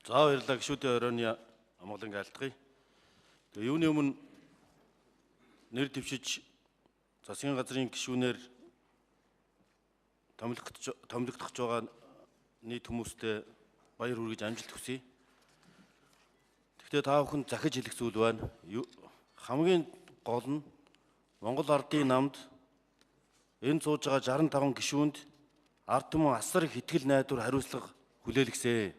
За баярлалаа гишүүдийн оройны амгалан айлтгая. Тэгээ юуны өмнө нэр дэвшиж засгийн газрын гишүүнээр томилогдож байгаа нийт хүмүүстээ баяр хүргэж амжилт хүсье. Гэхдээ та бүхэн захиж хэлэх зүйл байна. Хамгийн гол нь Монгол ардын намд энэ сууж байгаа 65 гишүүнд ард түмэн асар их итгэл найдвар хариуцлага хүлээлгэсэн.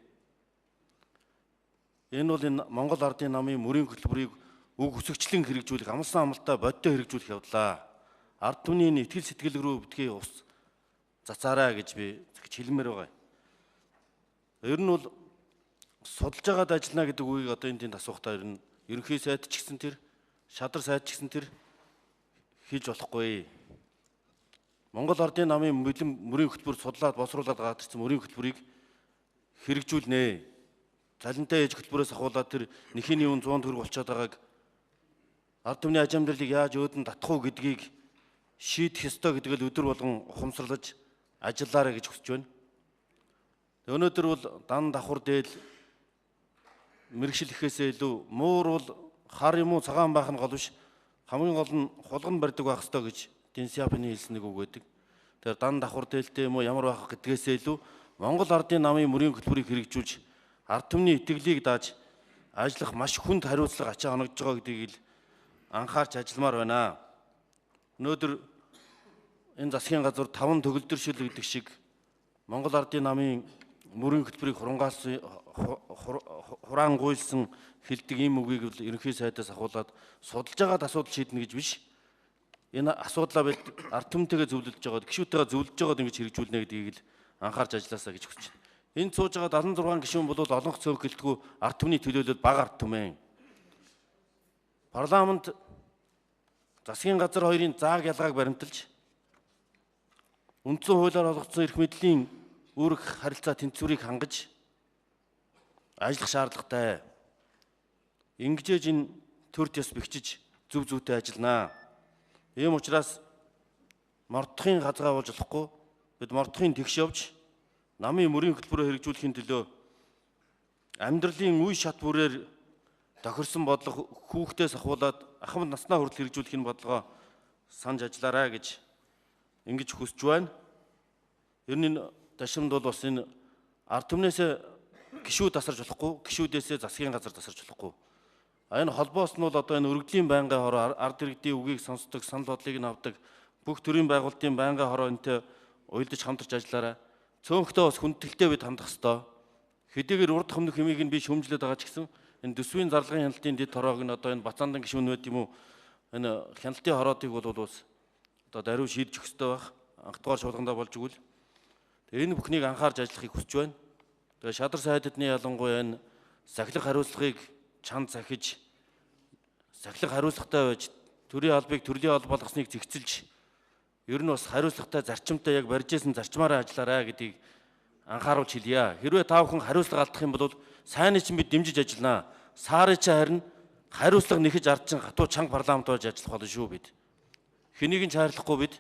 Энэ бол энэ Монгол ардын намын мөрийн хөтөлбөрийг үг өсөгчлэн хэрэгжүүлэх, амлсан амлалтаа бодтой хэрэгжүүлэх явдлаа. Ард түмний итгэл сэтгэл рүү битгий ус зацаарай гэж би хэлмээр байгаа. Ер нь бол судалж байгаад ажиллана гэдэг үгийг одоо энэ тэнд асуухтаа ерөнхий сайд ч гэсэн тэр, шадар сайд ч гэсэн тэр хийж болохгүй. Монгол ардын намын мөрийн хөтөлбөр судлаад босруулаад гадарсан мөрийн хөтөлбөрийг хэрэгжүүлнэ. Залинтай ээж хөтөлбөрөөс ахуулаад тэр нэхний үн 100 төгрөг болчиход байгааг ард түмний аж амьдралыг яаж өөдөн татах уу гэдгийг шийдэх ёстой гэдгийг өдөр болгон ухамсарлаж ажиллаарай гэж хүсэж байна. Өнөөдөр бол дан давхар дээл мэрэгшил ихээсээ илүү муур бол хар юм уу цагаан байх нь гол биш. Хамгийн гол нь хулган барьдаг байх ёстой гэж Дэнсяпны хэлсэн нэг үг байдаг. Тэр дан давхар дээлтэй юм уу ямар байх гэдгээсээ илүү Монгол ардын намын мөрийн хөтөлбөрийг хэрэгжүүлж ард түмний итгэлийг дааж ажиллах маш хүнд хариуцлага ачаа хоногдож байгаа гэдгийг анхаарч ажилламаар байна. Өнөөдөр энэ засгийн газар 5 төгөлдөр шил гэдэг шиг Монгол ардын намын мөрийн хөтөлбөрийг хураангуйлсан хэлдэг ийм үгийг ерөнхий сайдаас ахуулаад судалж байгаад асуудал шийднэ гэж биш. Энэ асуудлаа бид ард түмтэйгээ зөвлөж байгаад, гишүүтэйгээ зөвлөж байгаад ингэж хэрэгжүүлнэ гэдгийг л анхаарч ажилласаа гэж хүсэж байна. Энд сууж байгаа 76 гишүүн бол олонх цөөхөлтгүй ард түмний төлөөлөл бага ард түмэн. Парламент засгийн газар хоёрын зааг ялгааг баримталж үндсэн хуулиар олгогдсон эрх мэдлийн үүрэг харилцаа тэнцвэрийг хангаж ажиллах шаардлагатай. Ингэжээж энэ төр төс бэхжиж зөв зүйтэй ажилланаа. Ийм учраас мордохын хазгаа болж болохгүй. Бид мордохын тэгш явж намын мөрийн хөтөлбөрөөр хэрэгжүүлэхийн төлөө амьдралын үе шат бүрээр тохирсон бодлого хүүхдээс ахуулаад ахмад наснаа хүртэл хэрэгжүүлэхийн бодлогоо санаж ажиллаарай гэж ингэж хүсэж байна. Ер нь энэ ташимд бол бас энэ ард түмнээс гишүүд тасарч болохгүй, гишүүдээс засгийн газар тасарч болохгүй. Энэ холбоос нь бол одоо энэ өргөдлийн байнгын хороо ард иргэдийн үгийг сонсдог, санал бодлыг нь авдаг бүх төрлийн байгуулалтын байнгын хороо энтэй уялдаж хамтарч ажиллаарай. Цөөнхтөө бас хүндэтгэлтэй бид хандах ёстой. Хэдийгээр урд хэмнэх хэмийг нь би шүүмжлээд байгаа ч гэсэн энэ төсвийн зарлагын хяналтын дэд хороог нь одоо энэ Бацаандан гишүүн байт юм уу? Энэ хяналтын хороодыг бол бас одоо даруй шийдэж өгөх ёстой байх. Анх дугаар шуулгандаа болж игэл. Тэгээ энэ бүхнийг анхаарч ажиллахыг хүсэж байна. Тэгээ шадар сайдны ялангуяа энэ сахилах хариуцлагыг чанд захиж сахилах хариуцлагатай байж төрийн албыг төрлийн алба болгосныг зэгцэлж ер нь бас хариуцлагатай зарчимтай яг барьж исэн зарчмаараа ажиллаарай гэдгийг анхааруулж хэлье. Хэрвээ та бүхэн хариуцлага алдах юм бол сайныг чинь бид дэмжиж ажиллана. Саарыг чинь харин хариуцлага нэхэж ард чинь хатуу чанга парламент болж ажиллах болно шүү бид. Хэнийг нь чаарлахгүй бид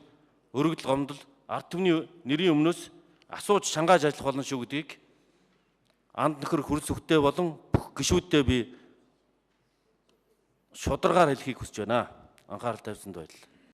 өргөдөл гомдол ард түмний нэрийн өмнөөс асууж чангааж ажиллах болно шүү гэдгийг анд нөхөр хүрэл зүгтээ болон бүх гишүүддээ би шударгаар хэлхийг хүсэж байна. Анхаарал тавьсанд баярлалаа.